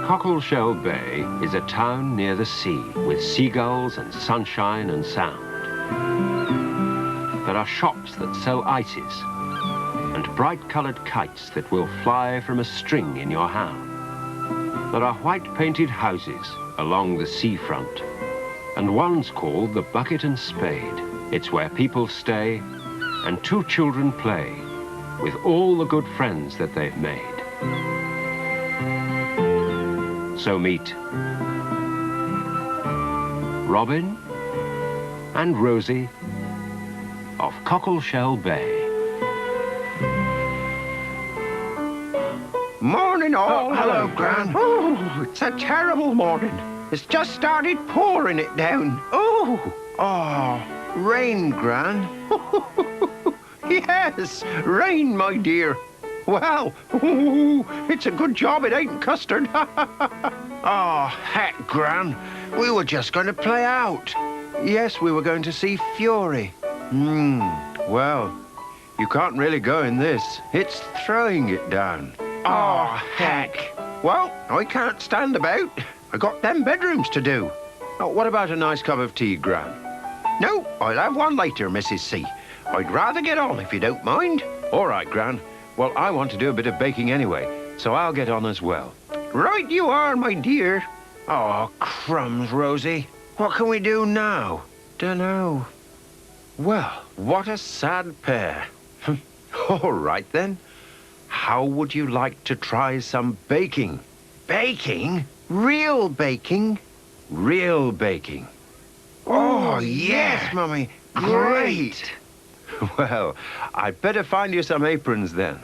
Cockleshell Bay is a town near the sea with seagulls and sunshine and sound. There are shops that sell ices and bright-coloured kites that will fly from a string in your hand. There are white-painted houses along the seafront, and one's called the Bucket and Spade. It's where people stay and two children play with all the good friends that they've made. So meet Robin and Rosie of Cockleshell Bay. Morning all. Oh, hello, Gran. Oh, it's a terrible morning. It's just started pouring it down. Oh, rain, Gran. Yes, rain, my dear. Well, it's a good job it ain't custard. Oh, heck, Gran. We were just going to play out. Yes, we were going to see Fury. Well, you can't really go in this. It's throwing it down. Oh, heck. Well, I can't stand about. I got them bedrooms to do. Oh, what about a nice cup of tea, Gran? No, I'll have one later, Mrs. C. I'd rather get on if you don't mind. All right, Gran. Well, I want to do a bit of baking anyway, so I'll get on as well. Right you are, my dear. Oh, crumbs, Rosie. What can we do now? Dunno. Well, what a sad pair. All right, then. How would you like to try some baking? Baking? Real baking? Real baking. Oh, yes, Mummy. Great. Well, I'd better find you some aprons then.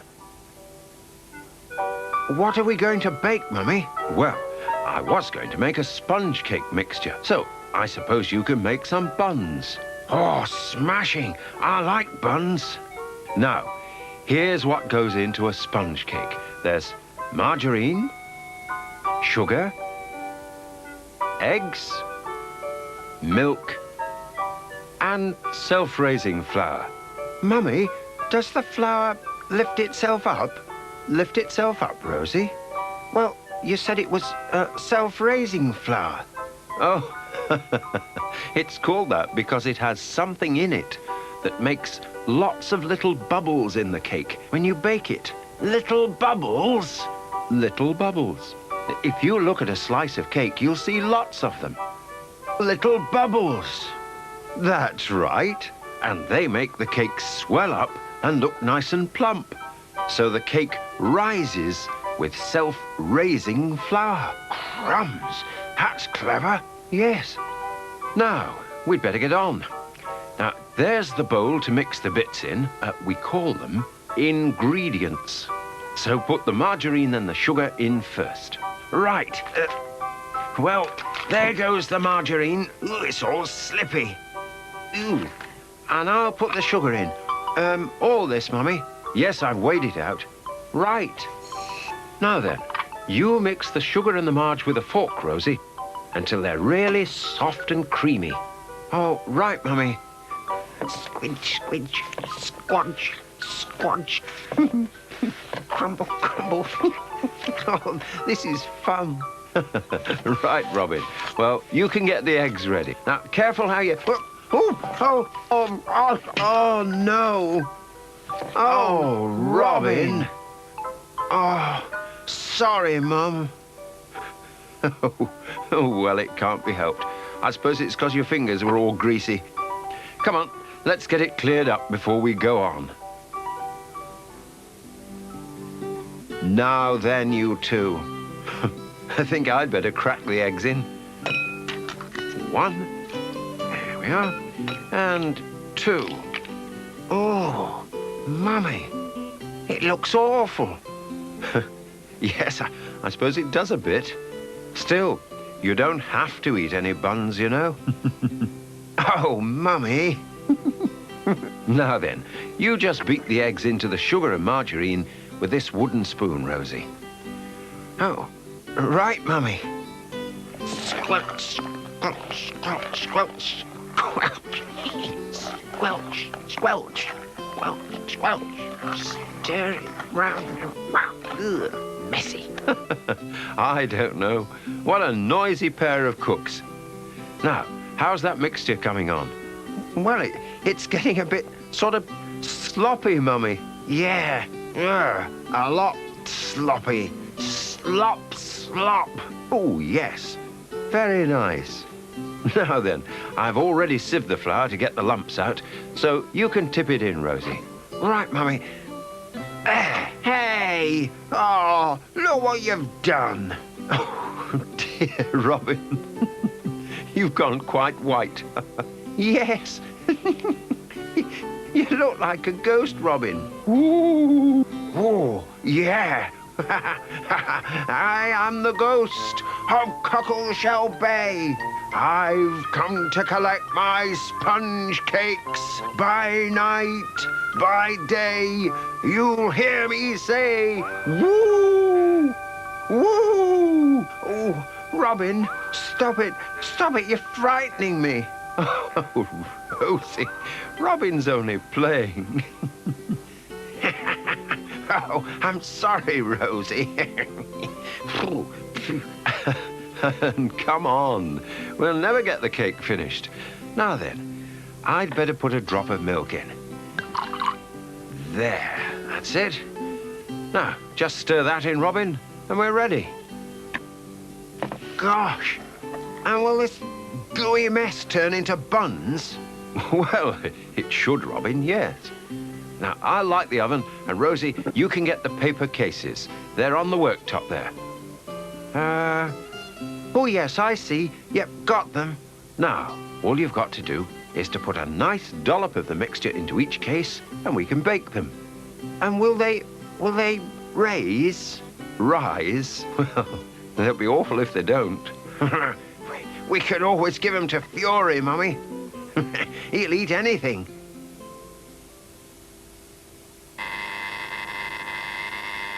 What are we going to bake, Mummy? Well, I was going to make a sponge cake mixture, so I suppose you can make some buns. Oh, smashing. I like buns. Now, here's what goes into a sponge cake. There's margarine, sugar, eggs, milk, and self-raising flour. Mummy, does the flour lift itself up? Lift itself up, Rosie? Well, you said it was self-raising flour. Oh, it's called that because it has something in it that makes lots of little bubbles in the cake when you bake it. Little bubbles? Little bubbles. If you look at a slice of cake, you'll see lots of them. Little bubbles. That's right. And they make the cake swell up and look nice and plump. So the cake rises with self-raising flour. Crumbs. That's clever. Yes. Now, we'd better get on. Now, there's the bowl to mix the bits in. We call them ingredients. So put the margarine and the sugar in first. Right. Well, there goes the margarine. Ooh, it's all slippy. Ooh. And I'll put the sugar in. All this, Mummy. Yes, I've weighed it out. Right. Now then, you mix the sugar and the marge with a fork, Rosie, until they're really soft and creamy. Oh, right, Mummy. Squinch, squinch, squanch, squanch. Crumble, crumble. Oh, this is fun. Right, Robin. Well, you can get the eggs ready. Now, careful how you... Oh, no. Oh, Robin. Oh, sorry, Mum. Oh, well, it can't be helped. I suppose it's because your fingers were all greasy. Come on, let's get it cleared up before we go on. Now then, you two. I think I'd better crack the eggs in. 1. There we are. And 2. Oh, Mummy, it looks awful. Yes, I suppose it does a bit. Still, you don't have to eat any buns, you know. Oh, Mummy. Now then, you just beat the eggs into the sugar and margarine with this wooden spoon, Rosie. Oh, right, Mummy. Squelch, squelch, squelch, squelch, squelch, squelch, squelch, squelch, squelch. Stir it round and round. messy. I don't know. What a noisy pair of cooks. Now, how's that mixture coming on? Well, it's getting a bit sort of sloppy, Mummy. Yeah, a lot sloppy. Slop. Oh, yes. Very nice. Now then, I've already sieved the flour to get the lumps out, so you can tip it in, Rosie. Right, Mummy. Hey! Oh, look what you've done. Oh, dear, Robin. You've gone quite white. Yes. You look like a ghost, Robin. Ooh. Oh, yeah. I am the ghost of Cockleshell Bay. I've come to collect my sponge cakes by night, by day. You'll hear me say, woo, woo. Oh, Robin, stop it. Stop it. You're frightening me. Oh, Rosie, Robin's only playing. Oh, I'm sorry, Rosie. And come on, we'll never get the cake finished. Now then, I'd better put a drop of milk in. There, that's it. Now, just stir that in, Robin, and we're ready. Gosh, and will this gooey mess turn into buns? Well, it should, Robin, yes. Now, I'll light the oven, and Rosie, you can get the paper cases. They're on the worktop there. Oh, yes, I see. Yep, got them. Now, all you've got to do is to put a nice dollop of the mixture into each case, and we can bake them. And will they raise? Rise? Well, they'll be awful if they don't. We could always give them to Fury, Mummy. He'll eat anything.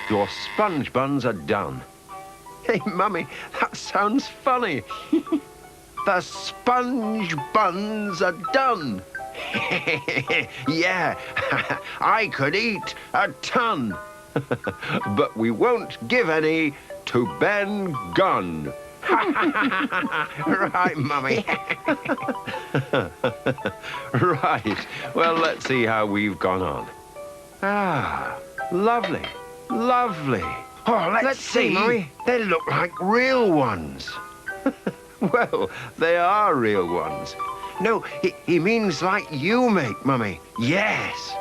Your sponge buns are done. Hey, Mummy, that sounds funny. The sponge buns are done. Yeah, I could eat a ton. But we won't give any to Ben Gunn. Right, Mummy. Right. Well, let's see how we've gone on. Ah, lovely. Lovely. Oh, let's see, Mummy. They look like real ones. Well, they are real ones. No, he means like you make, Mummy. Yes.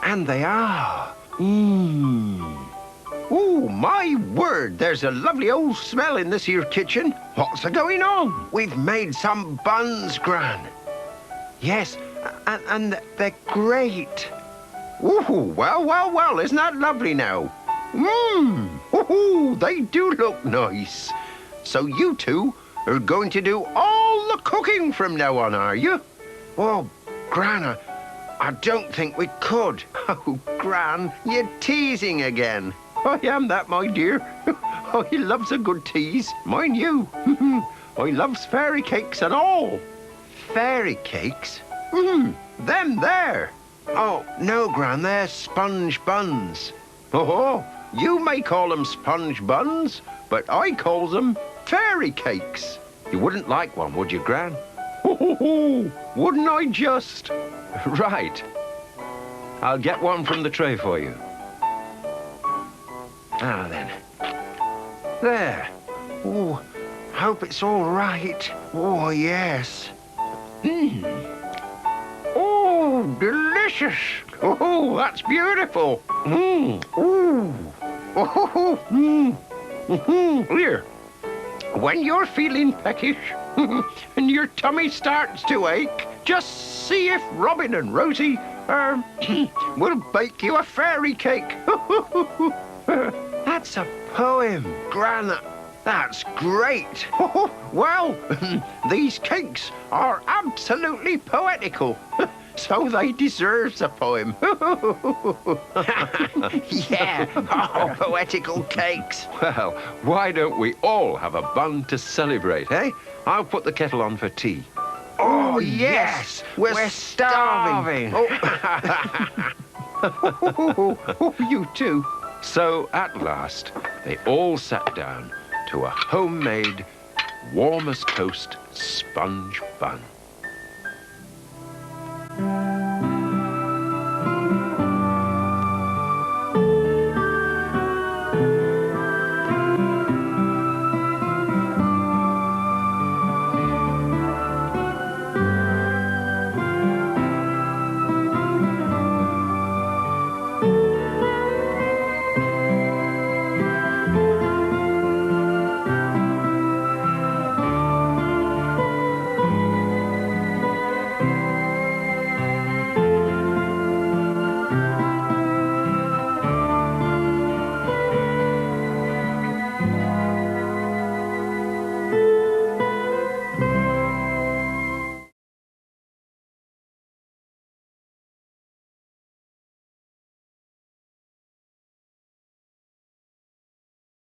And they are. Oh, my word, there's a lovely old smell in this here kitchen. What's going on? We've made some buns, Gran. Yes, and they're great. Ooh, well, isn't that lovely now? Ooh, they do look nice. So you two are going to do all the cooking from now on, are you? Oh, Gran, I don't think we could. Oh, Gran, you're teasing again. I am that, my dear. Oh, he loves a good tease, mind you. I loves fairy cakes and all. Fairy cakes? Them there. Oh, no, Gran, they're sponge buns. Oh, you may call them sponge buns, but I calls them fairy cakes. You wouldn't like one, would you, Gran? Wouldn't I just? Right. I'll get one from the tray for you. Now then. There. Oh, hope it's all right. Oh, yes. Oh, delicious. Oh, that's beautiful. Ooh. Oh, here. When you're feeling peckish and your tummy starts to ache, just see if Robin and Rosie will bake you a fairy cake. That's a poem, Gran. That's great. Well, these cakes are absolutely poetical. So they deserve a poem. Yeah, oh, poetical cakes. Well, why don't we all have a bun to celebrate, eh? I'll put the kettle on for tea. Oh, yes. We're starving. Oh. You too. So at last, they all sat down to a homemade, warm as toast sponge bun.